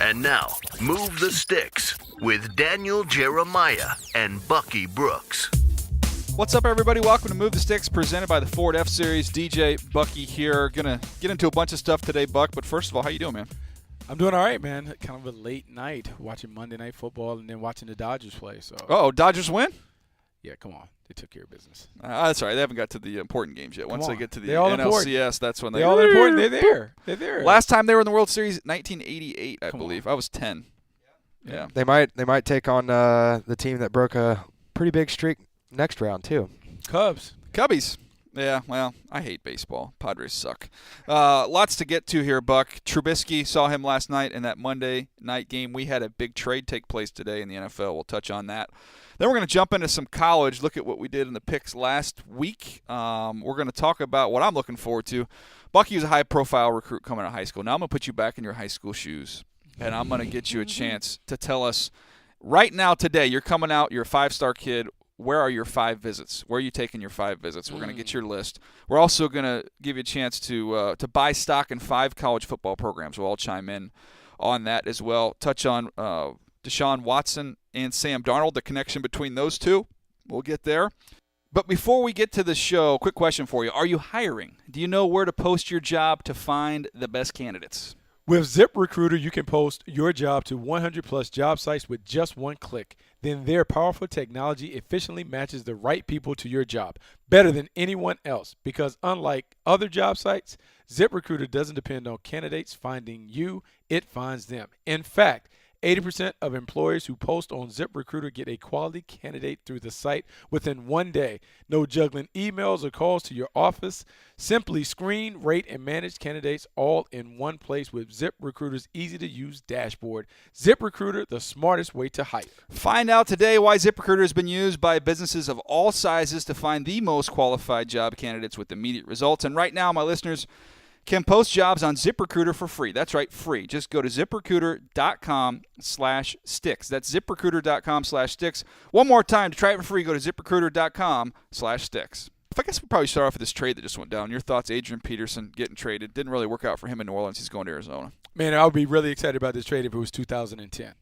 And now, Move the Sticks with Daniel, Jeremiah, and Bucky Brooks. What's up, everybody? Welcome to Move the Sticks, presented by the Ford F-Series. DJ, Bucky here. Gonna get into a bunch of stuff today, Buck, but first of all, how you doing, man? I'm doing all right, man. Kind of a late night watching Monday Night Football and then watching the Dodgers play. So. Oh, Dodgers win? Yeah, come on. They took care of business. That's all right. They haven't got to the important games yet. Once they get to the NLCS, that's when they're all important. They're there. They're there. Last time they were in the World Series, 1988, I believe. I was 10. Yeah. They might take on the team that broke a pretty big streak next round, too. Cubbies. Yeah, well, I hate baseball. Padres suck. Lots to get to here, Buck. Trubisky, saw him last night in that Monday night game. We had a big trade take place today in the NFL. We'll touch on that. Then we're going to jump into some college, look at what we did in the picks last week. We're going to talk about what I'm looking forward to. Bucky was a high-profile recruit coming out of high school. Now I'm going to put you back in your high school shoes, and I'm going to get you a chance to tell us right now today, you're coming out, you're a five-star kid. Where are your 5 visits? Where are you taking your 5 visits? We're going to get your list. We're also going to give you a chance to buy stock in 5 college football programs. We'll all chime in on that as well. Touch on Deshaun Watson and Sam Darnold, the connection between those two. We'll get there. But before we get to the show, quick question for you. Are you hiring? Do you know where to post your job to find the best candidates? With ZipRecruiter, you can post your job to 100-plus job sites with just one click. Then their powerful technology efficiently matches the right people to your job, better than anyone else. Because unlike other job sites, ZipRecruiter doesn't depend on candidates finding you, it finds them. In fact, 80% of employers who post on ZipRecruiter get a quality candidate through the site within 1 day. No juggling emails or calls to your office. Simply screen, rate, and manage candidates all in one place with ZipRecruiter's easy-to-use dashboard. ZipRecruiter, the smartest way to hire. Find out today why ZipRecruiter has been used by businesses of all sizes to find the most qualified job candidates with immediate results. And right now, my listeners can post jobs on ZipRecruiter for free. That's right, free. Just go to ZipRecruiter.com/sticks. That's ZipRecruiter.com/sticks. One more time, to try it for free, go to ZipRecruiter.com/sticks. I guess we'll probably start off with this trade that just went down. Your thoughts, Adrian Peterson getting traded. Didn't really work out for him in New Orleans. He's going to Arizona. Man, I would be really excited about this trade if it was 2010.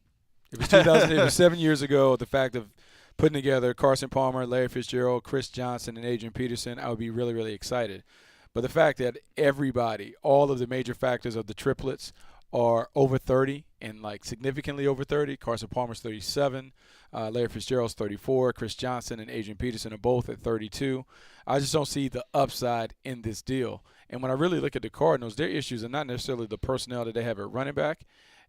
It was 2000. It was 7 years ago. The fact of putting together Carson Palmer, Larry Fitzgerald, Chris Johnson, and Adrian Peterson, I would be really, really excited. But the fact that everybody, all of the major factors of the triplets are over 30 and like significantly over 30. Carson Palmer's 37, Larry Fitzgerald's 34, Chris Johnson and Adrian Peterson are both at 32. I just don't see the upside in this deal. And when I really look at the Cardinals, their issues are not necessarily the personnel that they have at running back.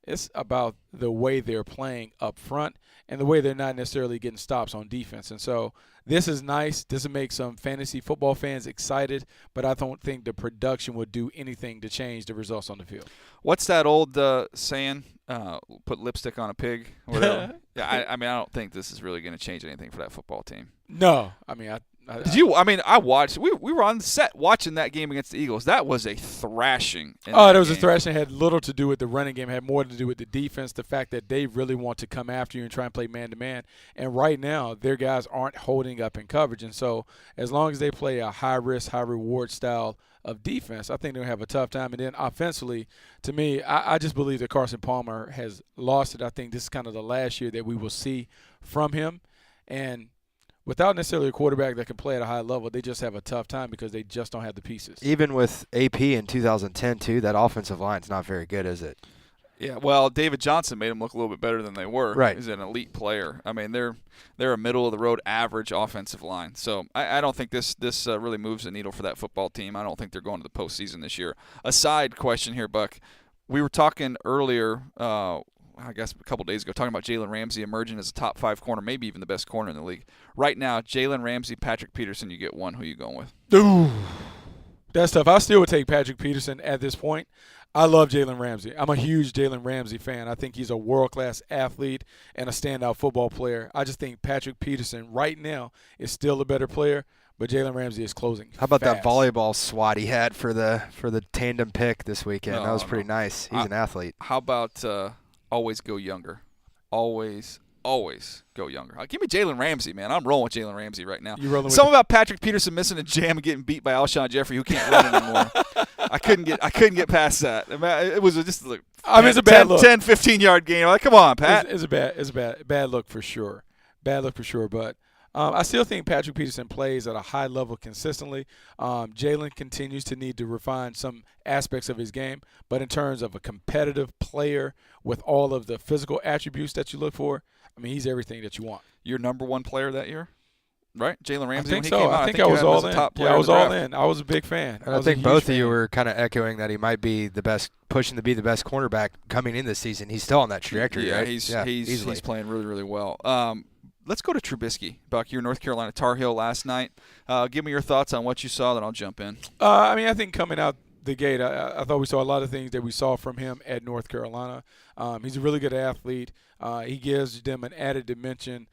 It's about the way they're playing up front and the way they're not necessarily getting stops on defense. And so this is nice. This will make some fantasy football fans excited, but I don't think the production would do anything to change the results on the field. What's that old saying? Put lipstick on a pig? Or whatever. Yeah, I mean, I don't think this is really going to change anything for that football team. No. I mean, I watched. We were on set watching that game against the Eagles. That was a thrashing. That was a thrashing. It had little to do with the running game. It had more to do with the defense, the fact that they really want to come after you and try and play man-to-man. And right now, their guys aren't holding up in coverage. And so as long as they play a high-risk, high-reward style of defense, I think they're going to have a tough time. And then offensively, to me, I just believe that Carson Palmer has lost it. I think this is kind of the last year that we will see from him. And without necessarily a quarterback that can play at a high level, they just have a tough time because they just don't have the pieces. Even with AP in 2010, too, that offensive line's not very good, is it? Yeah, well, David Johnson made them look a little bit better than they were. Right. He's an elite player. I mean, they're a middle-of-the-road average offensive line. So I don't think this really moves the needle for that football team. I don't think they're going to the postseason this year. A side question here, Buck. We were talking earlier I guess a couple days ago, talking about Jalen Ramsey emerging as a top 5 corner, maybe even the best corner in the league. Right now, Jalen Ramsey, Patrick Peterson, you get one. Who are you going with? Ooh, that's tough. I still would take Patrick Peterson at this point. I love Jalen Ramsey. I'm a huge Jalen Ramsey fan. I think he's a world-class athlete and a standout football player. I just think Patrick Peterson right now is still a better player, but Jalen Ramsey is closing. How about fast. That volleyball swat he had for the tandem pick this weekend? That was pretty nice. He's an athlete. How about always go younger? Always always go younger. Give me Jalen Ramsey, man. I'm rolling with Jalen Ramsey right now. You rolling with Something about Patrick Peterson missing a jam and getting beat by Alshon Jeffrey, who can't run anymore. I couldn't get past that. It was just like it's a bad look. 10, 15-yard game. Like, come on, Pat. It's a bad look for sure. Bad look for sure, but I still think Patrick Peterson plays at a high level consistently. Jalen continues to need to refine some aspects of his game, but in terms of a competitive player with all of the physical attributes that you look for, I mean, he's everything that you want. Your number one player that year, right? Jalen Ramsey. I think when he so. came out, I think I was all in. I was all in. I was a big fan. And I think both of you were kind of echoing that he might be the best, pushing to be the best cornerback coming in this season. He's still on that trajectory, yeah, right? He's playing really, really well. Let's go to Trubisky. Buck, you were North Carolina Tar Heel last night. Give me your thoughts on what you saw, then I'll jump in. I think coming out the gate, I thought we saw a lot of things that we saw from him at North Carolina. He's a really good athlete. He gives them an added dimension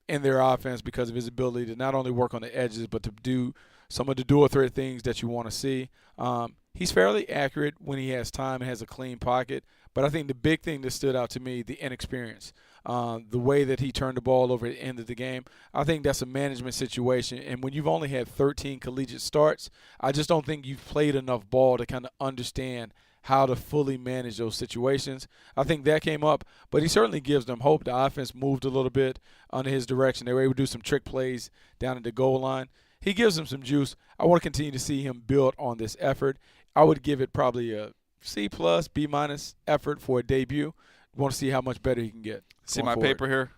in their offense because of his ability to not only work on the edges but to do some of the dual threat things that you want to see. He's fairly accurate when he has time and has a clean pocket. But I think the big thing that stood out to me, the inexperience. The way that he turned the ball over at the end of the game, I think that's a management situation. And when you've only had 13 collegiate starts, I just don't think you've played enough ball to kind of understand how to fully manage those situations. I think that came up, but he certainly gives them hope. The offense moved a little bit under his direction. They were able to do some trick plays down at the goal line. He gives them some juice. I want to continue to see him build on this effort. I would give it probably a C+, B- effort for a debut. Want to see how much better he can get. See my paper here?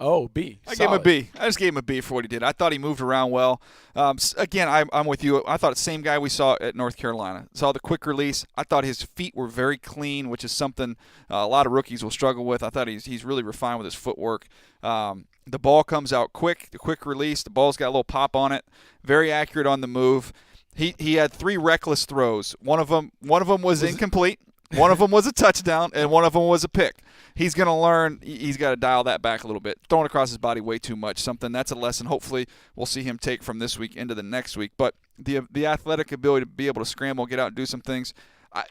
Oh, B. I gave him a B. I just gave him a B for what he did. I thought he moved around well. Again, I'm with you. I thought the same guy we saw at North Carolina. Saw the quick release. I thought his feet were very clean, which is something a lot of rookies will struggle with. I thought he's really refined with his footwork. The ball comes out quick, the quick release. The ball's got a little pop on it. Very accurate on the move. He had 3 reckless throws. One of them was incomplete. One of them was a touchdown, and one of them was a pick. He's going to learn. He's got to dial that back a little bit. Throwing across his body way too much. That's a lesson hopefully we'll see him take from this week into the next week. But the athletic ability to be able to scramble, get out and do some things.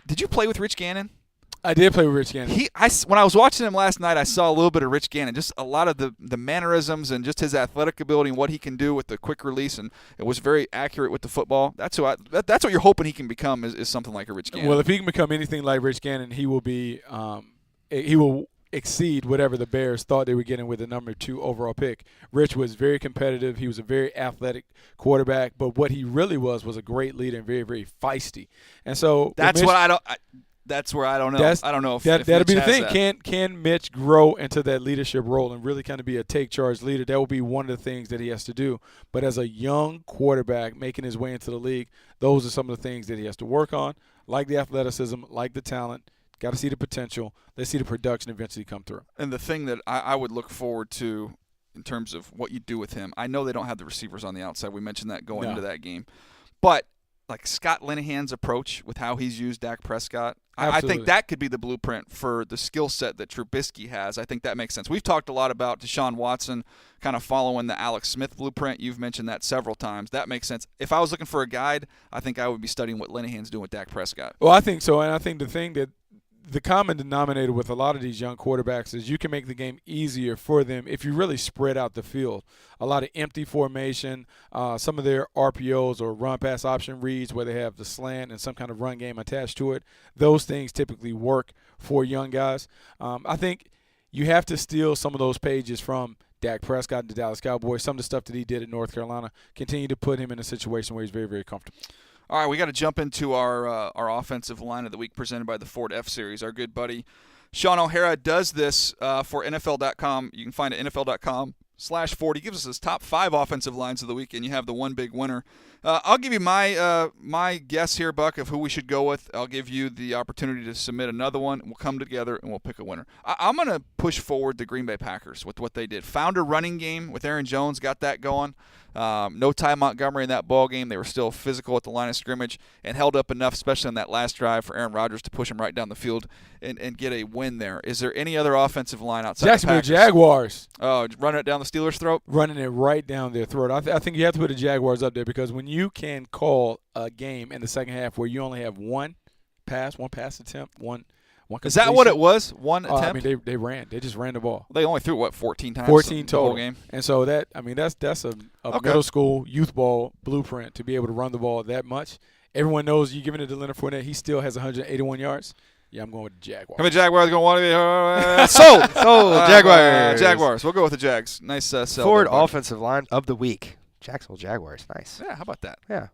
Did you play with Rich Gannon? I did play with Rich Gannon. When I was watching him last night, I saw a little bit of Rich Gannon, just a lot of the mannerisms and just his athletic ability and what he can do with the quick release, and it was very accurate with the football. That's what you're hoping he can become is something like a Rich Gannon. Well, if he can become anything like Rich Gannon, he will be he will exceed whatever the Bears thought they were getting with the number 2 overall pick. Rich was very competitive. He was a very athletic quarterback, but what he really was a great leader and very, very feisty. And so that's what I don't. That's where I don't know. I don't know if that'll be the thing. That. Can Mitch grow into that leadership role and really kind of be a take charge leader? That will be one of the things that he has to do. But as a young quarterback making his way into the league, those are some of the things that he has to work on, like the athleticism, like the talent. Got to see the potential. Let's see the production eventually come through. And the thing that I would look forward to in terms of what you do with him, I know they don't have the receivers on the outside. We mentioned that going into that game. But like Scott Linehan's approach with how he's used Dak Prescott, I think that could be the blueprint for the skill set that Trubisky has. I think that makes sense. We've talked a lot about Deshaun Watson kind of following the Alex Smith blueprint. You've mentioned that several times. That makes sense. If I was looking for a guide, I think I would be studying what Linehan's doing with Dak Prescott. Well, I think so, and I think the thing that the common denominator with a lot of these young quarterbacks is you can make the game easier for them if you really spread out the field. A lot of empty formation, some of their RPOs or run-pass option reads where they have the slant and some kind of run game attached to it. Those things typically work for young guys. I think you have to steal some of those pages from Dak Prescott and the Dallas Cowboys, some of the stuff that he did at North Carolina, continue to put him in a situation where he's very, very comfortable. All right, we got to jump into our offensive line of the week presented by the Ford F-Series. Our good buddy Sean O'Hara does this for NFL.com. You can find it at NFL.com/Ford. He gives us his top 5 offensive lines of the week, and you have the one big winner. I'll give you my guess here, Buck, of who we should go with. I'll give you the opportunity to submit another one. We'll come together, and we'll pick a winner. I'm going to push forward the Green Bay Packers with what they did. Found a running game with Aaron Jones, got that going. No Ty Montgomery in that ball game. They were still physical at the line of scrimmage and held up enough, especially on that last drive, for Aaron Rodgers to push him right down the field and get a win there. Is there any other offensive line outside Jacksonville the Packers? Jaguars. Oh, running it down the Steelers' throat? Running it right down their throat. I think you have to put the Jaguars up there because when you can call a game in the second half where you only have one pass attempt, one Is that what it was? One attempt? I mean, they ran. They just ran the ball. They only threw, what, 14 times? 14 the total. whole game? And so that's a middle school youth ball blueprint to be able to run the ball that much. Everyone knows you're giving it to Leonard Fournette. He still has 181 yards. Yeah, I'm going with the Jaguars. How many Jaguars going to want to be? Sold! Jaguars. Jaguars. We'll go with the Jags. Nice sell. Ford there, offensive line of the week. Jacksonville Jaguars. Nice. Yeah, how about that? Yeah.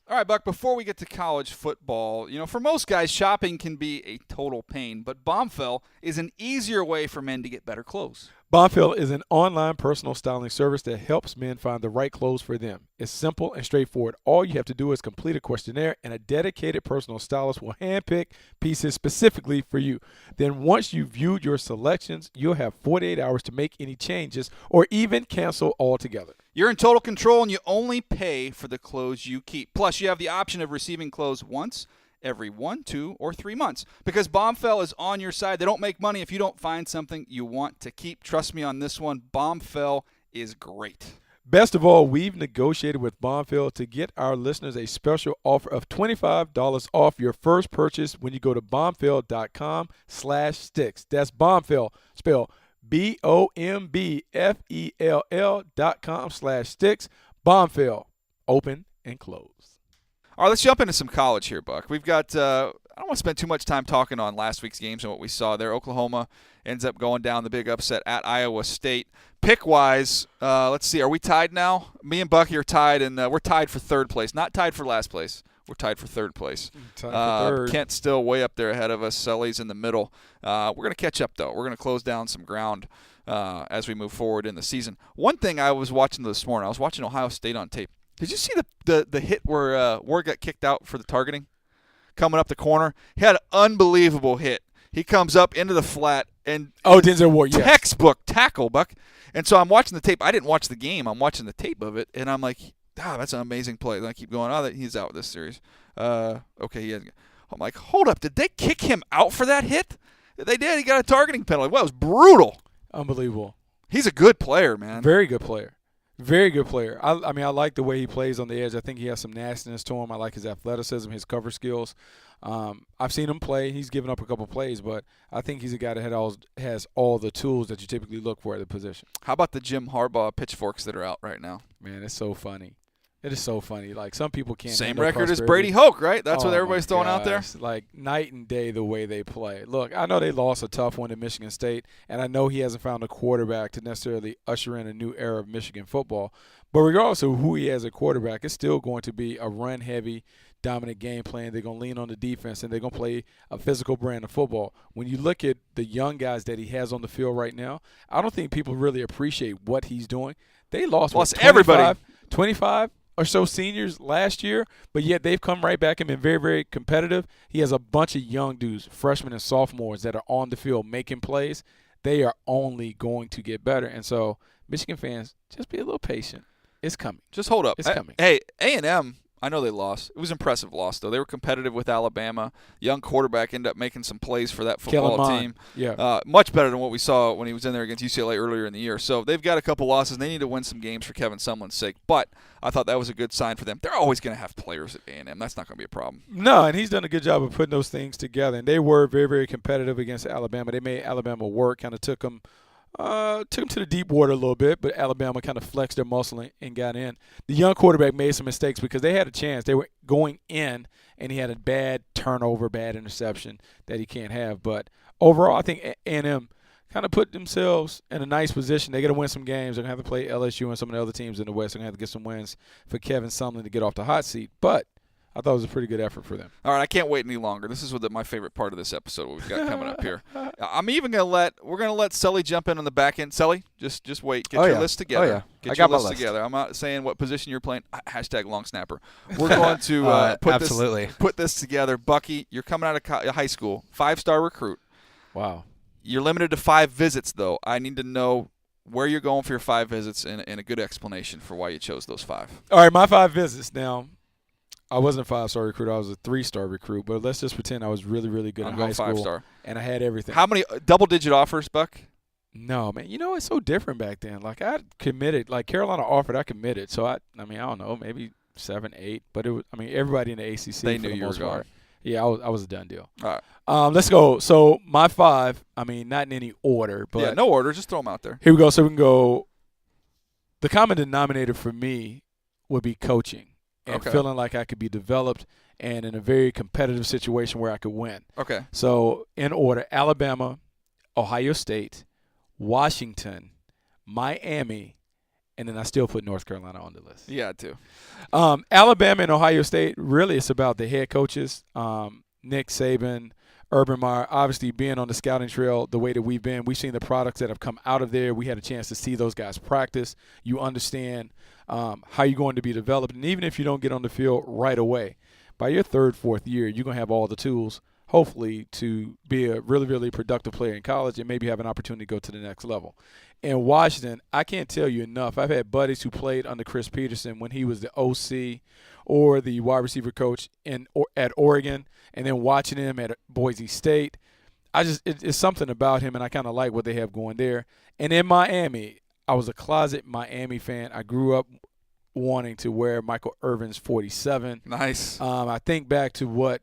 All right, Buck, before we get to college football, for most guys, shopping can be a total pain, but Bombfell is an easier way for men to get better clothes. Bombfell is an online personal styling service that helps men find the right clothes for them. It's simple and straightforward. All you have to do is complete a questionnaire, and a dedicated personal stylist will handpick pieces specifically for you. Then once you've viewed your selections, you'll have 48 hours to make any changes or even cancel altogether. You're in total control, and you only pay for the clothes you keep. Plus, you have the option of receiving clothes once, every 1, 2, or 3 months. Because Bombfell is on your side. They don't make money if you don't find something you want to keep. Trust me on this one. Bombfell is great. Best of all, we've negotiated with Bombfell to get our listeners a special offer of $25 off your first purchase when you go to bombfell.com/sticks. That's Bombfell, spelled BOMBFELL.com/sticks. Bombfell, open and close. All right, let's jump into some college here, Buck. We've got I don't want to spend too much time talking on last week's games and what we saw there. Oklahoma ends up going down the big upset at Iowa State. Pick-wise, let's see. Are we tied now? Me and Bucky are tied, and we're tied for third place. Not tied for last place. We're tied for third place. Kent's still way up there ahead of us. Sully's in the middle. We're going to catch up, though. We're going to close down some ground as we move forward in the season. One thing I was watching this morning, I was watching Ohio State on tape. Did you see the hit where Ward got kicked out for the targeting? Coming up the corner. He had an unbelievable hit. He comes up into the flat and Denzel Ward, yes. Textbook tackle, Buck. And so I'm watching the tape. I didn't watch the game. I'm watching the tape of it, and I'm like, that's an amazing play. And I keep going, he's out this series. Okay, I'm like, hold up. Did they kick him out for that hit? They did. He got a targeting penalty. Well, it was brutal. Unbelievable. He's a good player, man. Very good player. Very good player. I mean, I like the way he plays on the edge. I think he has some nastiness to him. I like his athleticism, his cover skills. I've seen him play. He's given up a couple plays, but I think he's a guy that has all the tools that you typically look for at the position. How about the Jim Harbaugh pitchforks that are out right now? Man, it's so funny. It is so funny. Like, some people can't. Same record as Brady Hoke, right? That's what everybody's throwing out there. Like, night and day the way they play. Look, I know they lost a tough one to Michigan State, and I know he hasn't found a quarterback to necessarily usher in a new era of Michigan football. But regardless of who he has at quarterback, it's still going to be a run-heavy, dominant game plan. They're going to lean on the defense, and they're going to play a physical brand of football. When you look at the young guys that he has on the field right now, I don't think people really appreciate what he's doing. They lost everybody. 25 or so seniors last year, but yet they've come right back and been very, very competitive. He has a bunch of young dudes, freshmen and sophomores, that are on the field making plays. They are only going to get better. And so, Michigan fans, just be a little patient. It's coming. Just hold up. It's coming. Hey, A&M, I know they lost. It was an impressive loss, though. They were competitive with Alabama. Young quarterback ended up making some plays for that football team. Yeah. Much better than what we saw when he was in there against UCLA earlier in the year. So they've got a couple losses. They need to win some games for Kevin Sumlin's sake. But I thought that was a good sign for them. They're always going to have players at A&M. That's not going to be a problem. No, and he's done a good job of putting those things together. And they were very, very competitive against Alabama. They made Alabama work, kind of took them to the deep water a little bit, but Alabama kind of flexed their muscle and got in. The young quarterback made some mistakes because they had a chance. They were going in, and he had a bad turnover, bad interception that he can't have. But overall, I think A&M kind of put themselves in a nice position. They're going to win some games. They're going to have to play LSU and some of the other teams in the West. They're going to have to get some wins for Kevin Sumlin to get off the hot seat. But I thought it was a pretty good effort for them. All right, I can't wait any longer. This is my favorite part of this episode, what we've got coming up here. I'm even we're going to let Sully jump in on the back end. Sully, just wait. Get your list together. Oh, yeah. Get I your got my list list together. I'm not saying what position you're playing. Hashtag long snapper. We're going to put this together. Bucky, you're coming out of high school, 5-star recruit. Wow. You're limited to 5 visits, though. I need to know where you're going for your 5 visits and a good explanation for why you chose those 5. All right, my 5 visits now. I wasn't a 5-star recruit. I was a 3-star recruit. But let's just pretend I was really, really good in high school. 5-star. And I had everything. How many double-digit offers, Buck? No, man. You know, it's so different back then. Like, I committed. Like, Carolina offered, I committed. So, I don't know, maybe 7, 8. But, everybody in the ACC, they for knew the you were most going. part, Yeah, I was a done deal. All right. Let's go. So my 5, I mean, not in any order, but Yeah, no order. Just throw them out there. here we go. So we can go. The common denominator for me would be coaching and Okay. feeling like I could be developed and in a very competitive situation where I could win. Okay. So in order, Alabama, Ohio State, Washington, Miami, and then I still put North Carolina on the list. Yeah, too. Alabama and Ohio State, really it's about the head coaches, Nick Saban, Urban Meyer, obviously being on the scouting trail the way that we've been. We've seen the products that have come out of there. We had a chance to see those guys practice. You understand how you're going to be developed. And even if you don't get on the field right away, by your 3rd, 4th year, you're going to have all the tools, hopefully, to be a really, really productive player in college and maybe have an opportunity to go to the next level. In Washington, I can't tell you enough. I've had buddies who played under Chris Peterson when he was the OC or the wide receiver coach at Oregon, and then watching him at Boise State. It's something about him, and I kind of like what they have going there. And in Miami, I was a closet Miami fan. I grew up wanting to wear Michael Irvin's 47. Nice. I think back to what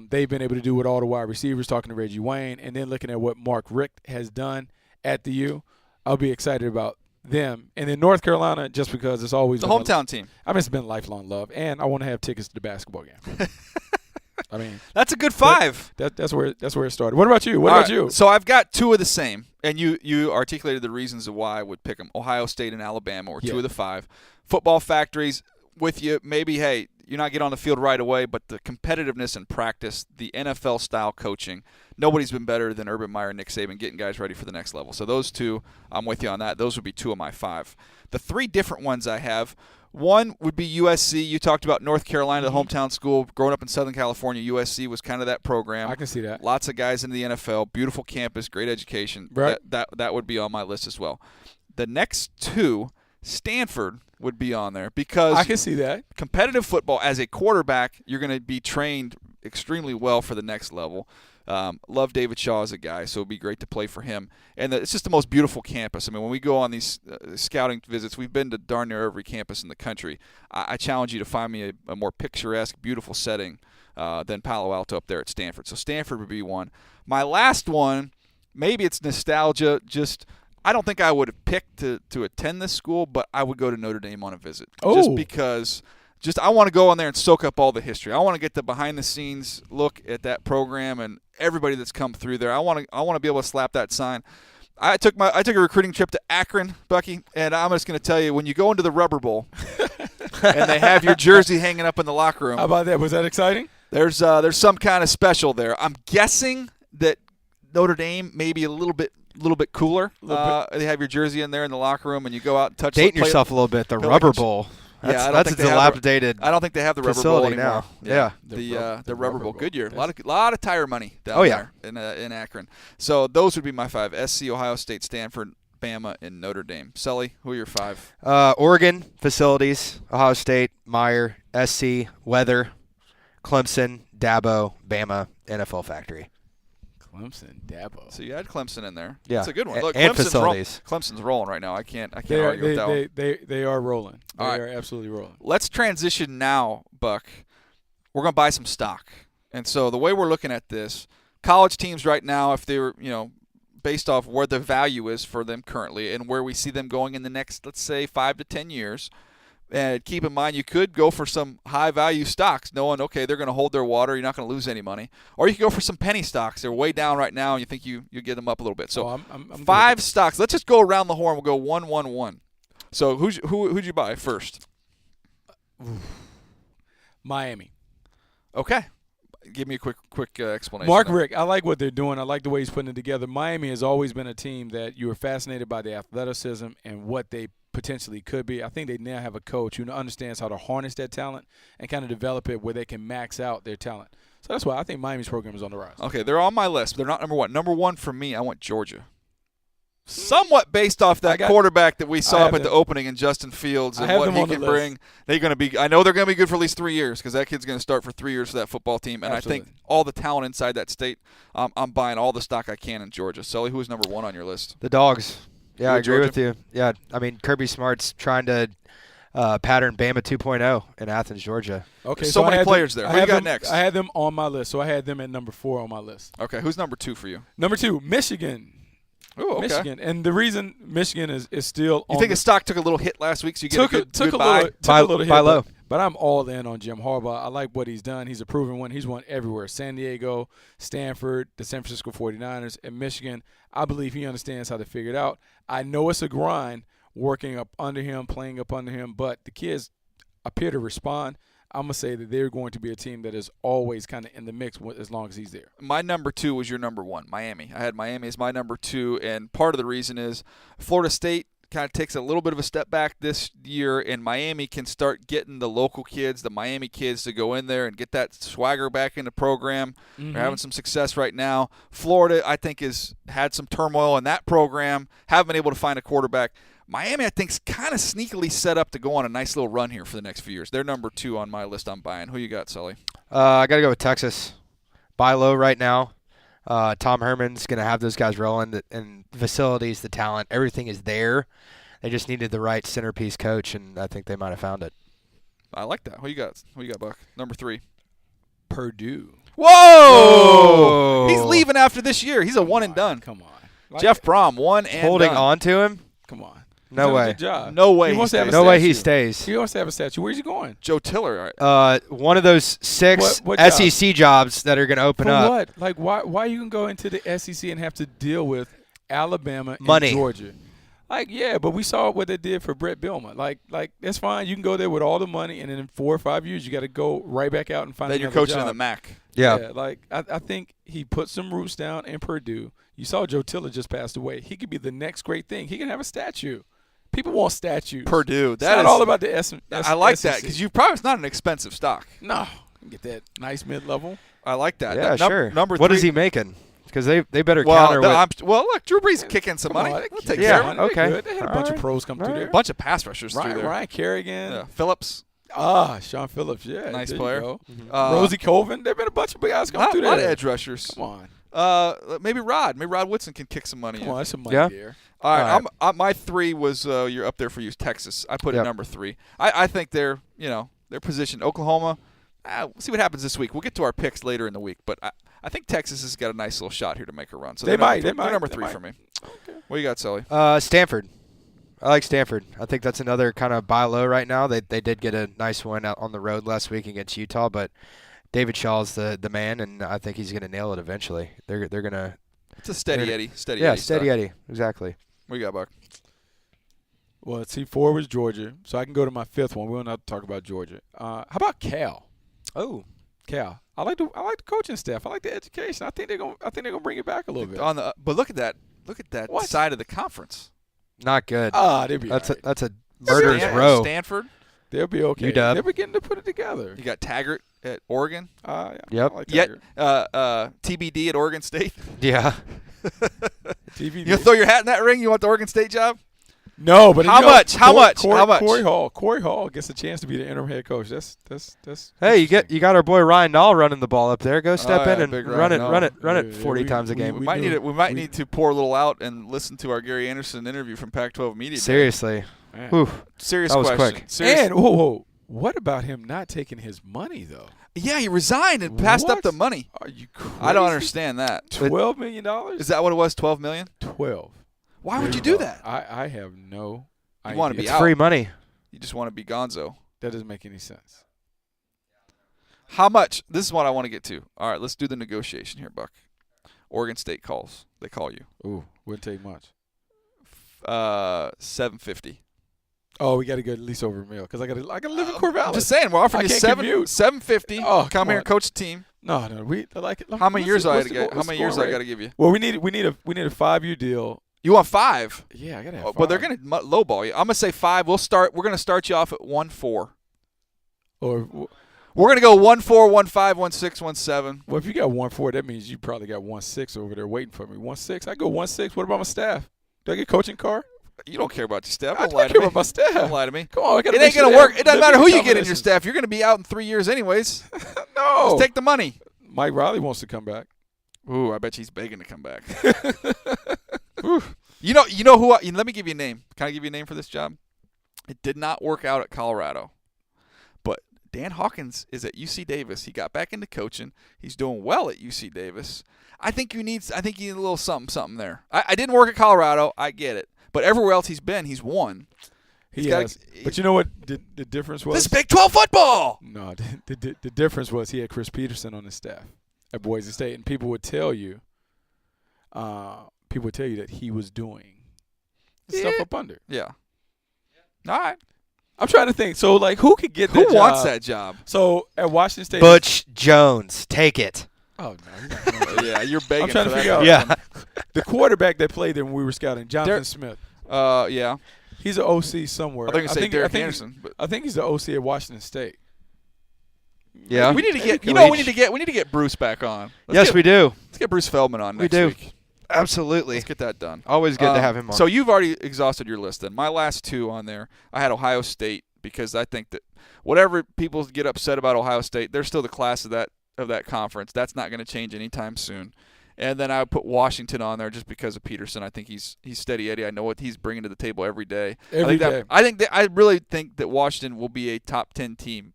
they've been able to do with all the wide receivers, talking to Reggie Wayne, and then looking at what Mark Richt has done at the U. I'll be excited about them. And then North Carolina, just because it's always The been hometown team. I mean, it's been lifelong love, and I want to have tickets to the basketball game. I mean, That's a good 5. that's where it started. What about you? What All about right, you? So I've got 2 of the same, and you articulated the reasons of why I would pick them. Ohio State and Alabama were 2 of the 5. Football factories with you. Maybe, hey, you're not getting on the field right away, but the competitiveness in practice, the NFL-style coaching, nobody's been better than Urban Meyer and Nick Saban getting guys ready for the next level. So those 2, I'm with you on that. Those would be 2 of my 5. The 3 different ones I have, one would be USC. You talked about North Carolina, the hometown school. Growing up in Southern California, USC was kind of that program. I can see that. Lots of guys in the NFL, beautiful campus, great education. Right. That would be on my list as well. The next 2, Stanford would be on there because I can see that. competitive football as a quarterback, you're going to be trained extremely well for the next level. Love David Shaw as a guy, so it'd be great to play for him. And it's just the most beautiful campus. I mean, when we go on these scouting visits, we've been to darn near every campus in the country. I challenge you to find me a more picturesque, beautiful setting than Palo Alto up there at Stanford. So Stanford would be one. My last one, maybe it's nostalgia, just I don't think I would have picked to attend this school, but I would go to Notre Dame on a visit. Just because I want to go on there and soak up all the history. I want to get the behind-the-scenes look at that program and everybody that's come through there. I want to be able to slap that sign. I took a recruiting trip to Akron, Bucky, and I'm just going to tell you, when you go into the Rubber Bowl and they have your jersey hanging up in the locker room. How about that? Was that exciting? There's some kind of special there. I'm guessing that Notre Dame may be a little bit cooler. They have your jersey in there in the locker room, and you go out and touch. Dating yourself a little bit. The Rubber Bowl. That's a dilapidated. I don't think they have the Rubber Bowl facility anymore. now. Yeah, the Rubber Bowl. Good year. A lot of tire money down there in Akron. So those would be my 5: SC, Ohio State, Stanford, Bama, and Notre Dame. Sully, who are your 5? Oregon facilities: Ohio State, Meyer, SC, Weather, Clemson, Dabo, Bama, NFL Factory. Clemson, Dabo. So you had Clemson in there. Yeah, That's a good one. Look, and facilities. Clemson's rolling right now. I can't argue with that one. They are rolling. They All right. are absolutely rolling. Let's transition now, Buck. We're going to buy some stock. And so the way we're looking at this, college teams right now, if they're, based off where the value is for them currently and where we see them going in the next, let's say, 5 to 10 years, and keep in mind you could go for some high-value stocks knowing, okay, they're going to hold their water, you're not going to lose any money. Or you could go for some penny stocks. They're way down right now, and you think you get them up a little bit. So I'm 5 stocks. Let's just go around the horn. We'll go 1-1-1. So who'd you buy first? Miami. Okay. Give me a quick explanation. Mark Richt, I like what they're doing. I like the way he's putting it together. Miami has always been a team that you were fascinated by the athleticism and what they potentially could be. I think they now have a coach who understands how to harness that talent and kind of develop it where they can max out their talent. So that's why I think Miami's program is on the rise. Okay, they're on my list, but they're not number one. Number one for me, I went Georgia. Somewhat based off that quarterback that we saw up at the opening in Justin Fields and what he can bring. They're going to be. I know they're going to be good for at least 3 years because that kid's going to start for 3 years for that football team. And Absolutely. I think all the talent inside that state, I'm buying all the stock I can in Georgia. Sully, who is number 1 on your list? The Dogs. Yeah, I agree Georgia? with you. Yeah, I mean, Kirby Smart's trying to pattern Bama 2.0 in Athens, Georgia. Okay, so many players there. Who you got them, next? I had them on my list, so I had them at number 4 on my list. Okay, who's number 2 for you? Number 2, Michigan. Oh, okay. Michigan, and the reason Michigan is still on You think the stock took a little hit last week, so you get took a a buy? little hit, buy low. But I'm all in on Jim Harbaugh. I like what he's done. He's a proven one. He's won everywhere. San Diego, Stanford, the San Francisco 49ers, and Michigan. I believe he understands how to figure it out. I know it's a grind working up under him, playing up under him, but the kids appear to respond. I'm going to say that they're going to be a team that is always kind of in the mix as long as he's there. My number 2 was your number 1, Miami. I had Miami as my number 2, and part of the reason is Florida State kind of takes a little bit of a step back this year, and Miami can start getting the local kids, the Miami kids, to go in there and get that swagger back in the program. Mm-hmm. They're having some success right now. Florida, I think, has had some turmoil in that program, haven't been able to find a quarterback. Miami, I think, is kind of sneakily set up to go on a nice little run here for the next few years. They're number 2 on my list I'm buying. Who you got, Sully? I got to go with Texas. Buy low right now. Tom Herman's going to have those guys rolling, and facilities, the talent, everything is there. They just needed the right centerpiece coach, and I think they might have found it. I like that. Who you got? Buck? Number 3. Purdue. Whoa! He's leaving after this year. He's a one and done. Come on. Jeff Brom, one and Holding done. on to him? Come on. No way. Good job. No way. He wants to have a No way statue. he stays. He wants to have a statue. Where's he going? Joe Tiller. All right. One of those 6 What job? SEC jobs that are going to open For up. what? Like, why you can go into the SEC and have to deal with Alabama and Money. Georgia? Like, yeah, but we saw what they did for Brett Bielema. Like that's fine. You can go there with all the money, and then in 4 or 5 years, you got to go right back out and find Then you're another coaching job. in the MAC. Yeah. Like, I think he put some roots down in Purdue. You saw Joe Tiller just passed away. He could be the next great thing. He can have a statue. People want statues. Purdue. It's not all about the SEC. I like that because it's not an expensive stock. No. Get that nice mid-level. I like that. Yeah, sure. Number 3. What is he making? Because they better Well, counter with. look, Drew Brees kicking some money. On, We'll take Yeah, care of it. okay. Good. They had a bunch of pros come through A there. bunch of pass rushers through there. Ryan Kerrigan. Yeah. Phillips. Sean Phillips. Yeah. Nice there you player. go. Uh, Rosie Colvin. There have been a bunch of big guys come Not through a lot there. of edge rushers. Come on. Maybe Rod. Maybe Rod Woodson can kick some money Come in. on. That's some money Yeah. there. All right. All right. My 3 was you're up there for you, Texas. I put it Yep. number 3. I think they're positioned. Oklahoma. We'll see what happens this week. We'll get to our picks later in the week, but I think Texas has got a nice little shot here to make a run. So They they're might. They're number They 3 might. for me. Okay. What you got, Sully? Stanford. I like Stanford. I think that's another kind of buy low right now. They did get a nice win out on the road last week against Utah, but David Shaw's the man, and I think he's going to nail it eventually. They're going to. It's a steady Eddie. Steady Yeah, Eddie. steady stock. Eddie. Exactly. What you got, Buck? Well, see, 4 was Georgia, so I can go to my 5th one. We don't have to talk about Georgia. How about Cal? Oh. Cal. I like the coaching staff. I like the education. I think they're gonna bring it back a little bit. But look at that. Look at that What? side of the conference. Not good. They'll be That's all right. that's a murderer's row. Stanford. They'll be okay. UW. They're beginning to put it together. You got Taggart at Oregon. Yeah. Yep. I like Yet Taggart. TBD at Oregon State. Yeah. TV. You throw your hat in that ring? You want the Oregon State job? No, but How much? How much? How much? Corey Hall gets a chance to be the interim head coach. That's. Hey, you got our boy Ryan Dahl running the ball up there. Go step yeah, in and big run Ryan it Dahl. 40 times a game. We might need to pour a little out and listen to our Gary Anderson interview from Pac-12 Media Day. Seriously. Man. Whew. Serious That was question. quick. Serious. And whoa, what about him not taking his money though? Yeah, he resigned and passed up What? the money. Are you crazy? I don't understand that. $12 million? Is that what it was? 12 million? 12. Why would you do that? I have no You idea. wanna be It's out. free money. You just want to be Gonzo. That doesn't make any sense. How much? This is what I want to get to. All right, let's do the negotiation here, Buck. Oregon State calls. They call you. Ooh, wouldn't take much. $750. Oh, we got to go at least over $1 million because I got to live in Corvallis. I'm just saying, we're offering I you can't commute. $750. Oh, come come here on. and coach the team. No, we like. How many years I got got to get? How many years I got to give you? Well, we need a 5-year deal. You want 5? Yeah, I gotta have. Oh, 5. well, they're gonna lowball you. I'm gonna say 5. We're gonna start you off at 1.4. Or We're gonna go 1.4, 1.5, 1.6, 1.7. well, if you got 1.4, that means you probably got 1.6 over there waiting for me. 1.6. I go 1.6. What about my staff? Do I get coaching car? You don't care about your staff. I Don't lie don't to care me. about my staff. Don't lie to me. Come on, I gotta It make ain't sure gonna they work. have It doesn't matter who you get in your combinations. staff. You're gonna be out in 3 years anyways. No. Just take the money. Mike Riley wants to come back. Ooh, I bet he's begging to come back. Ooh. You know who? Let me give you a name. Can I give you a name for this job? It did not work out at Colorado. But Dan Hawkins is at UC Davis. He got back into coaching. He's doing well at UC Davis. I think you need a little something there. I didn't work at Colorado. I get it. But everywhere else he's been, he's won. But you know what the difference was? This is Big 12 football. No, the difference was he had Chris Peterson on his staff at Boise State, and people would tell you that he was doing stuff up under. Yeah. All right. I'm trying to think. So, like, who could get that job? Who wants that job? So, at Washington State. Butch Jones, take it. Oh, no. He's not gonna Yeah, you're begging I'm trying for to that. figure out. Yeah. The quarterback that played there when we were scouting, Jonathan Smith. Yeah. He's an OC somewhere. I think it's Derek Anderson. But I think he's the OC at Washington State. Yeah. We need to get. You know, we need to get Bruce back on. We do. Let's get Bruce Feldman on next We do. week. Absolutely. Let's get that done. Always good to have him on. So you've already exhausted your list. Then my last two on there, I had Ohio State because I think that whatever people get upset about Ohio State, they're still the class of that conference. That's not going to change anytime soon. And then I would put Washington on there just because of Peterson. I think he's steady Eddie. I know what he's bringing to the table every day. I really think that Washington will be a top 10 team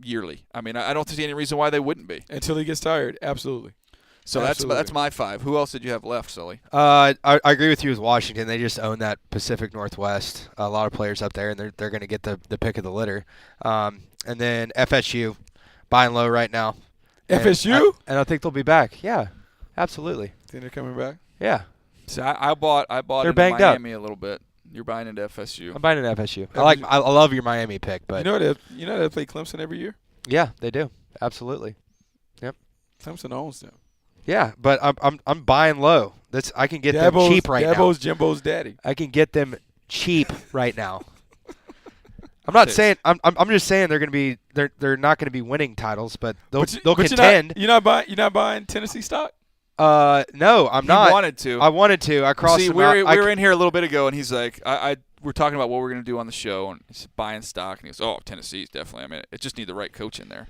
yearly. I mean, I don't see any reason why they wouldn't be until he gets tired. Absolutely. So that's my five. Who else did you have left, Sully? I agree with you with Washington. They just own that Pacific Northwest. A lot of players up there, and they're going to get the pick of the litter. And then FSU, buying low right now. FSU? And I think they'll be back. Yeah, absolutely. Think they're coming back? Yeah. So I bought they're into banged Miami up a little bit. You're buying into FSU. I'm buying into FSU. I love your Miami pick, but you know they play Clemson every year. Yeah, they do. Absolutely. Yep. Clemson owns them. Yeah, but I'm buying low. I can get them cheap right now. Dabo's Jimbo's daddy. I can get them cheap right now. I'm not saying I'm just saying they're not going to be winning titles, but they'll contend. You're not buying Tennessee stock? No, I'm not. He wanted to. I wanted to. I crossed. See, we were in here a little bit ago, and he's like, we're talking about what we're going to do on the show, and he's buying stock, and he goes, "Oh, Tennessee's definitely. I mean, it just needs the right coach in there."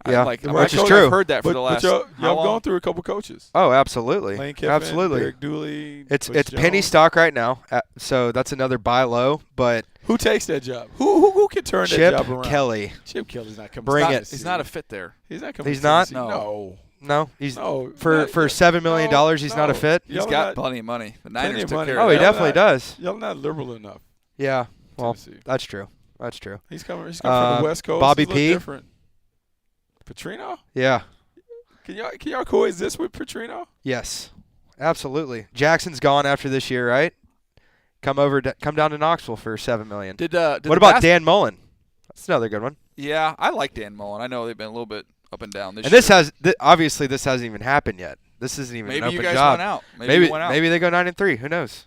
Yeah, which is true. I've heard that for the last. Y'all gone through a couple coaches. Oh, absolutely. Lane Kiffin, absolutely. Derek Dooley. It's penny stock right now, so that's another buy low. But who takes that job? Who can turn that job around? Chip Kelly. Chip Kelly's not coming. Bring it. He's not a fit there. He's not coming. He's not. No. He's for $7 million. He's not a fit. He's got plenty of money. The Niners took care of that. Oh, he definitely does. Y'all not liberal enough. Yeah. Well, Tennessee. that's true. That's true. He's coming from the West Coast. Bobby P. Different. Petrino? Yeah. Can y'all coexist with Petrino? Yes, absolutely. Jackson's gone after this year, right? Come down to Knoxville for $7 million. What about Dan Mullen? That's another good one. Yeah, I like Dan Mullen. I know they've been a little bit up and down this year. Obviously this hasn't even happened yet. This isn't even an open job. Maybe you guys went out. Maybe they go 9-3. Who knows?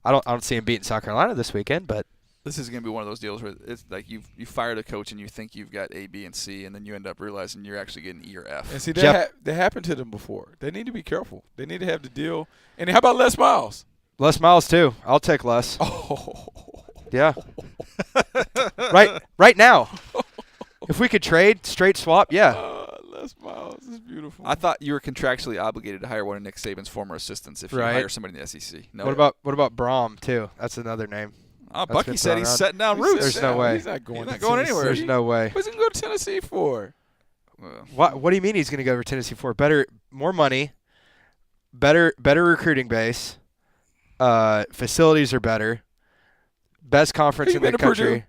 I don't see him beating South Carolina this weekend, but this is going to be one of those deals where it's like you fired a coach and you think you've got A, B, and C, and then you end up realizing you're actually getting E or F. And see, that happened to them before. They need to be careful. They need to have the deal. And how about Les Miles? Les Miles too. I'll take Les. Oh. Yeah. Right now. If we could trade, straight swap, yeah. Les Miles is beautiful. I thought you were contractually obligated to hire one of Nick Saban's former assistants if you hire somebody in the SEC. No. What about Braum too? That's another name. Bucky said he's setting down roots. There's no way. He's not going anywhere. There's no way. What's he going to go to Tennessee for? What do you mean he's going to go to Tennessee for? More money, better recruiting base, facilities are better, best conference in the country.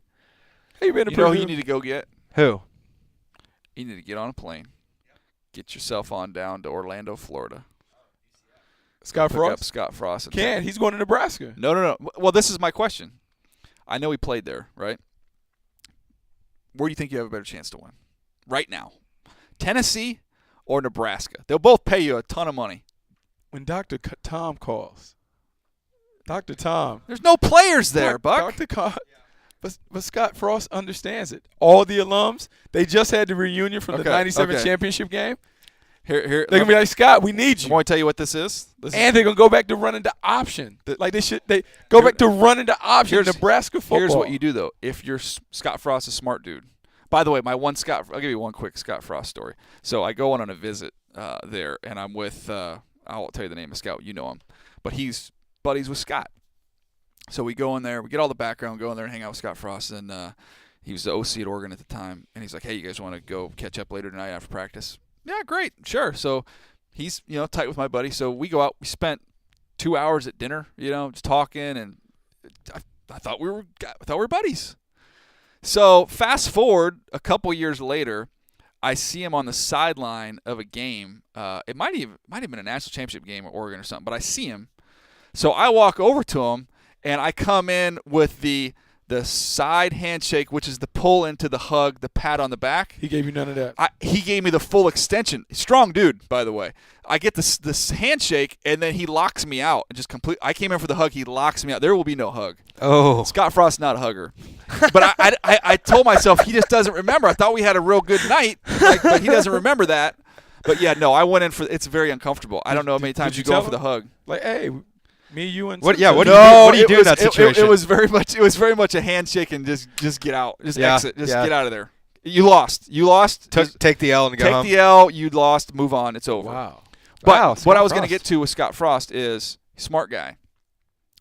Hey, you been to Purdue? You know who you need to go get? Who? You need to get on a plane, get yourself on down to Orlando, Florida. Scott Frost? Scott Frost. He's going to Nebraska. No. Well, this is my question. I know he played there, right? Where do you think you have a better chance to win? Right now. Tennessee or Nebraska? They'll both pay you a ton of money. When Dr. Tom calls. Dr. Tom. There's no players there, Buck. But Scott Frost understands it. All the alums, they just had the reunion from the 97 championship game. Here, they're going to be like, Scott, we need you. I want to tell you what this is. And they're going to go back to running the option. They go back to running the option. Nebraska football. Here's what you do, though. If you're Scott Frost, a smart dude. By the way, I'll give you one quick Scott Frost story. So I go on a visit there, and I'm with, I'll tell you the name of Scott. You know him. But he's buddies with Scott. So we go in there, we get all the background, go in there and hang out with Scott Frost, and he was the OC at Oregon at the time, and he's like, hey, you guys want to go catch up later tonight after practice? Yeah, great, sure. So he's, tight with my buddy, so we go out. We spent 2 hours at dinner, just talking, and I thought we were buddies. So fast forward a couple years later, I see him on the sideline of a game. It might have been a national championship game at Oregon or something, but I see him. So I walk over to him, and I come in with the side handshake, which is the pull into the hug, the pat on the back. He gave you none of that. He gave me the full extension. Strong dude, by the way. I get this handshake, and then he locks me out. I came in for the hug. He locks me out. There will be no hug. Oh. Scott Frost's not a hugger. But I told myself he just doesn't remember. I thought we had a real good night, but he doesn't remember that. But, yeah, no, I went in for – it's very uncomfortable. I don't know how many times you go in for the hug. Like, hey – me, you, and what? Yeah. What no, do you do in that situation? It was very much a handshake and just get out, exit, get out of there. You lost. Take the L and go home. Take the L. You lost. Move on. It's over. Wow. But what I was going to get to with Scott Frost is smart guy.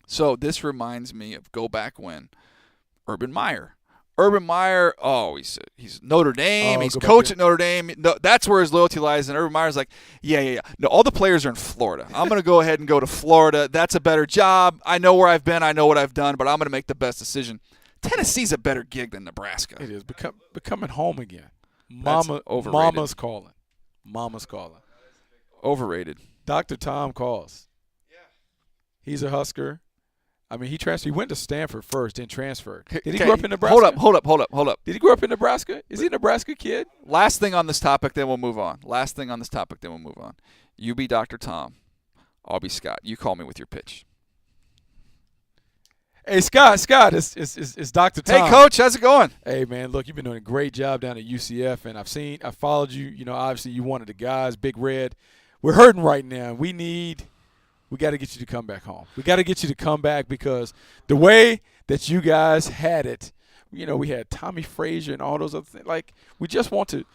So this reminds me of go back when Urban Meyer. Urban Meyer, he's Notre Dame. He's coach at Notre Dame. No, that's where his loyalty lies. And Urban Meyer's like, yeah. No, all the players are in Florida. I'm going to go ahead and go to Florida. That's a better job. I know where I've been. I know what I've done, but I'm going to make the best decision. Tennessee's a better gig than Nebraska. It is. Becoming home again. Overrated. Mama's calling. Mama's calling. Overrated. Dr. Tom calls. Yeah. He's a Husker. I mean, he went to Stanford first, then transferred. Did he grow up in Nebraska? Hold up. Did he grow up in Nebraska? Is he a Nebraska kid? Last thing on this topic, then we'll move on. You be Dr. Tom. I'll be Scott. You call me with your pitch. Hey, Scott, it's Dr. Tom. Hey, Coach, how's it going? Hey, man, look, you've been doing a great job down at UCF, and I followed you. Obviously you one of the guys, Big Red. We're hurting right now. We got to get you to come back home. We got to get you to come back because the way that you guys had it, we had Tommy Frazier and all those other things. Like, we just want to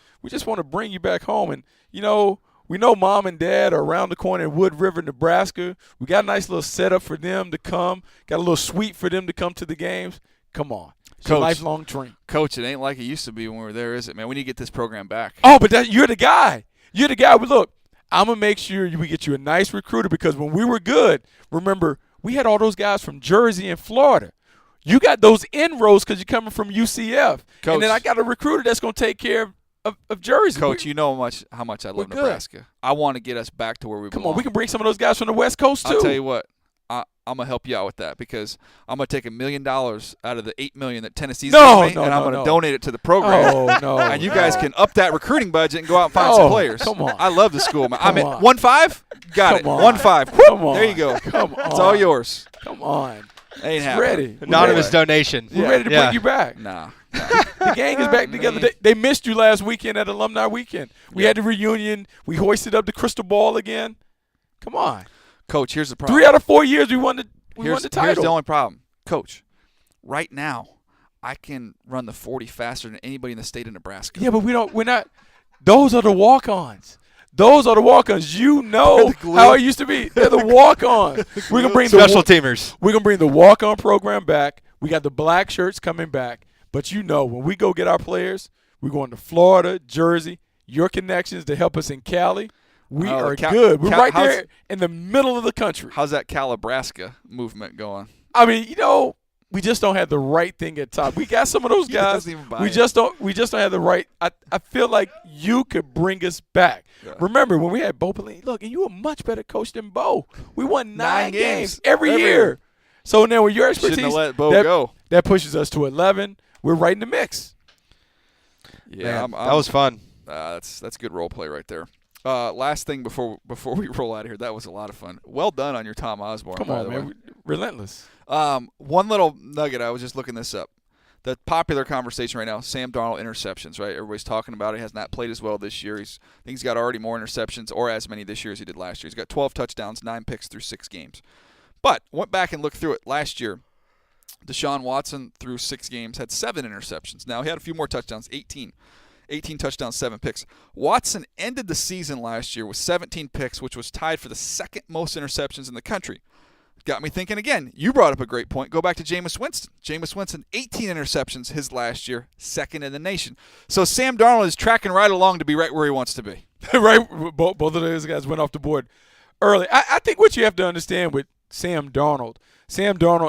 bring you back home. And, we know Mom and Dad are around the corner in Wood River, Nebraska. We got a nice little setup for them to come. Got a little suite for them to come to the games. Come on. It's a lifelong dream. Coach, it ain't like it used to be when we were there, is it, man? We need to get this program back. Oh, but you're the guy. But look, I'm going to make sure we get you a nice recruiter because when we were good, remember, we had all those guys from Jersey and Florida. You got those inroads because you're coming from UCF. Coach, and then I got a recruiter that's going to take care of Jersey. Coach, you know how much I love Nebraska. I want to get us back to where we belong. Come on, we can bring some of those guys from the West Coast too. I'll tell you what. I'm going to help you out with that because I'm going to take $1 million out of the $8 million that Tennessee's giving me, and I'm going to donate it to the program. Oh, no. And you guys can up that recruiting budget and go out and find some players. Come on. I love the school, man. I'm at 1.5? Got it. 1.5. Come on. There you go. Come on. It's all yours. Come on. Ain't happening. Ready. Anonymous donation. We're ready to bring you back. Nah. The gang is back together. They missed you last weekend at Alumni Weekend. We had the reunion. We hoisted up the crystal ball again. Come on. Coach, here's the problem. 3 out of 4 years we won the title. Here's the only problem. Coach, right now, I can run the 40 faster than anybody in the state of Nebraska. Yeah, but we're not. Those are the walk-ons. You know how it used to be. They're the walk-ons. We're gonna bring special teamers. We're gonna bring the walk-on program back. We got the black shirts coming back. But when we go get our players, we're going to Florida, Jersey, your connections to help us in Cali. We are good. We're right there in the middle of the country. How's that Calibraska movement going? I mean, we just don't have the right thing at top. We got some of those guys. We just don't have the right. I feel like you could bring us back. Yeah. Remember when we had Bo Pelini? Look, and you a much better coach than Bo. We won 9 games every year. So now with your expertise, shouldn't have let Bo go. That pushes us to 11. We're right in the mix. Yeah, man, that was fun. That's good role play right there. Last thing before we roll out of here, that was a lot of fun. Well done on your Tom Osborne. Come on, man. Relentless. One little nugget. I was just looking this up. The popular conversation right now, Sam Darnold interceptions, right? Everybody's talking about it. He has not played as well this year. I think he's got already more interceptions or as many this year as he did last year. He's got 12 touchdowns, 9 picks through 6 games. But went back and looked through it last year. Deshaun Watson through 6 games had 7 interceptions. Now he had a few more touchdowns, 18 touchdowns, 7 picks. Watson ended the season last year with 17 picks, which was tied for the second most interceptions in the country. got me thinking again. You brought up a great point. Go back to Jameis Winston. Jameis Winston, 18 interceptions his last year, second in the nation. So Sam Darnold is tracking right along to be right where he wants to be. Right, both of those guys went off the board early. I think what you have to understand with Sam Darnold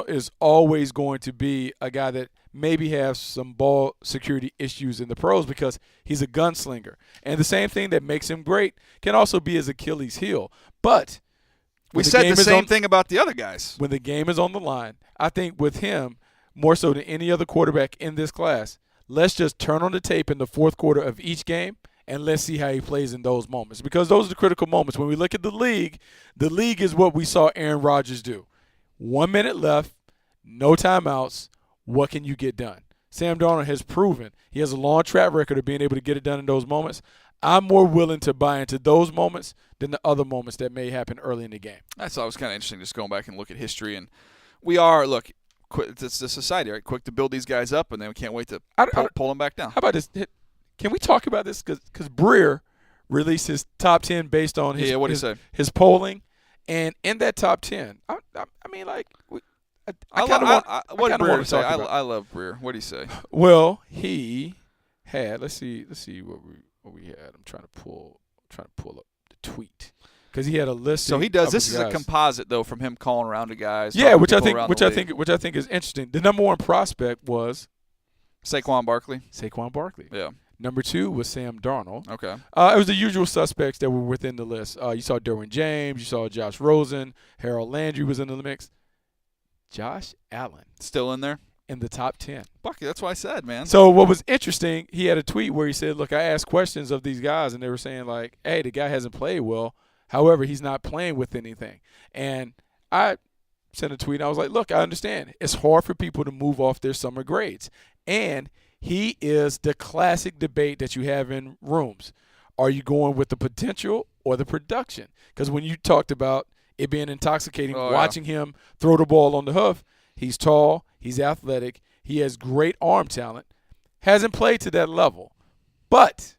is always going to be a guy that maybe has some ball security issues in the pros because he's a gunslinger. And the same thing that makes him great can also be his Achilles heel. But we said the same thing about the other guys. When the game is on the line, I think with him, more so than any other quarterback in this class, let's just turn on the tape in the fourth quarter of each game and let's see how he plays in those moments. Because those are the critical moments. When we look at the league is what we saw Aaron Rodgers do. 1 minute left, no timeouts. What can you get done? Sam Darnold has proven he has a long track record of being able to get it done in those moments. I'm more willing to buy into those moments than the other moments that may happen early in the game. I thought it was kind of interesting just going back and look at history. And we are, look, it's the society, right? Quick to build these guys up, and then we can't wait to pull them back down. How about this? Can we talk about this? Because Breer released his top 10 based on his polling. And in that top 10, I mean, like, I want to say. I love Breer. What did he say? Well, he had. Let's see what we had. I'm trying to pull up the tweet because he had a list. So he does. This is a composite though from him calling around to guys. Yeah, which I think is interesting. The number one prospect was Saquon Barkley. Yeah. Number 2 was Sam Darnold. Okay. It was the usual suspects that were within the list. You saw Derwin James. You saw Josh Rosen. Harold Landry was in the mix. Josh Allen. Still in there? In the top 10. Bucky, that's what I said, man. So what was interesting, he had a tweet where he said, look, I asked questions of these guys, and they were saying, like, hey, the guy hasn't played well. However, he's not playing with anything. And I sent a tweet, and I was like, look, I understand. It's hard for people to move off their summer grades. And he is the classic debate that you have in rooms. Are you going with the potential or the production? Because when you talked about it being intoxicating, watching him throw the ball on the hoof, he's tall, he's athletic, he has great arm talent, hasn't played to that level. But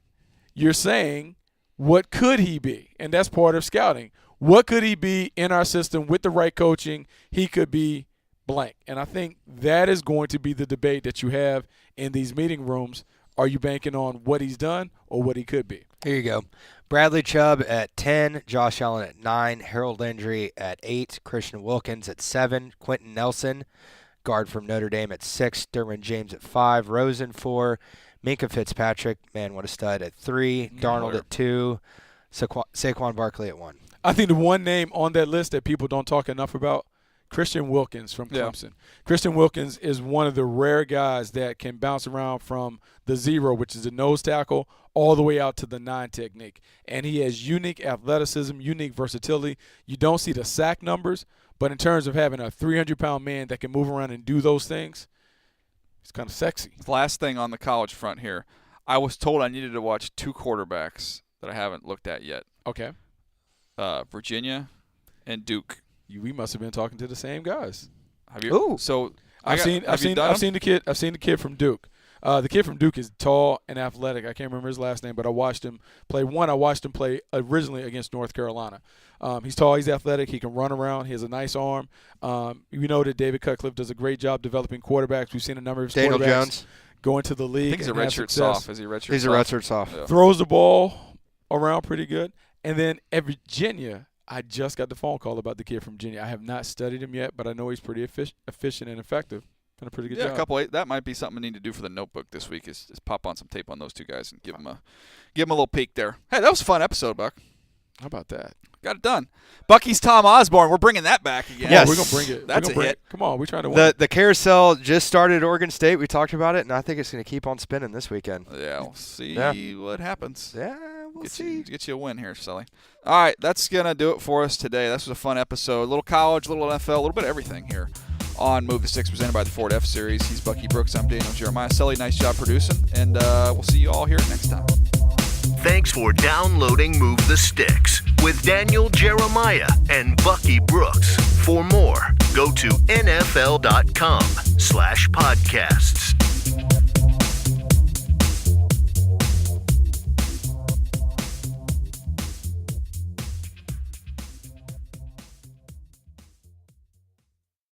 you're saying, what could he be? And that's part of scouting. What could he be in our system with the right coaching? He could be blank. And I think that is going to be the debate that you have in these meeting rooms. Are you banking on what he's done or what he could be? Here you go. Bradley Chubb at 10, Josh Allen at 9, Harold Landry at 8, Christian Wilkins at 7, Quentin Nelson, guard from Notre Dame at 6, Derwin James at 5, Rosen 4, Minkah Fitzpatrick, man, what a stud, at 3, Darnold at 2, Saquon Barkley at 1. I think the one name on that list that people don't talk enough about, Christian Wilkins from Clemson. Yeah. Christian Wilkins is one of the rare guys that can bounce around from the 0, which is the nose tackle, all the way out to the 9 technique. And he has unique athleticism, unique versatility. You don't see the sack numbers, but in terms of having a 300-pound man that can move around and do those things, it's kind of sexy. Last thing on the college front here. I was told I needed to watch 2 quarterbacks that I haven't looked at yet. Okay. Virginia and Duke. We must have been talking to the same guys. Have you? Ooh. So I've seen the kid. I've seen the kid from Duke. The kid from Duke is tall and athletic. I can't remember his last name, but I watched him play. I watched him play originally against North Carolina. He's tall. He's athletic. He can run around. He has a nice arm. We know that David Cutcliffe does a great job developing quarterbacks. We've seen a number of Daniel quarterbacks Jones go into the league. I think he's a redshirt soft. Is he redshirt soft? He's a redshirt soft. Yeah. Throws the ball around pretty good. And then at Virginia, I just got the phone call about the kid from Virginia. I have not studied him yet, but I know he's pretty efficient and effective. Done a pretty good job. That might be something I need to do for the notebook this week is pop on some tape on those 2 guys and give them a little peek there. Hey, that was a fun episode, Buck. How about that? Got it done. Bucky's Tom Osborne. We're bringing that back again. Yes. We're going to bring it. That's a hit. Come on. We're trying to win. The carousel just started at Oregon State. We talked about it, and I think it's going to keep on spinning this weekend. Yeah, we'll see what happens. Yeah, we'll see. Get you a win here, Sully. All right, that's going to do it for us today. This was a fun episode. A little college, a little NFL, a little bit of everything here on Move the Sticks, presented by the Ford F-Series. He's Bucky Brooks. I'm Daniel Jeremiah. Sully, nice job producing, and we'll see you all here next time. Thanks for downloading Move the Sticks with Daniel Jeremiah and Bucky Brooks. For more, go to nfl.com/podcasts.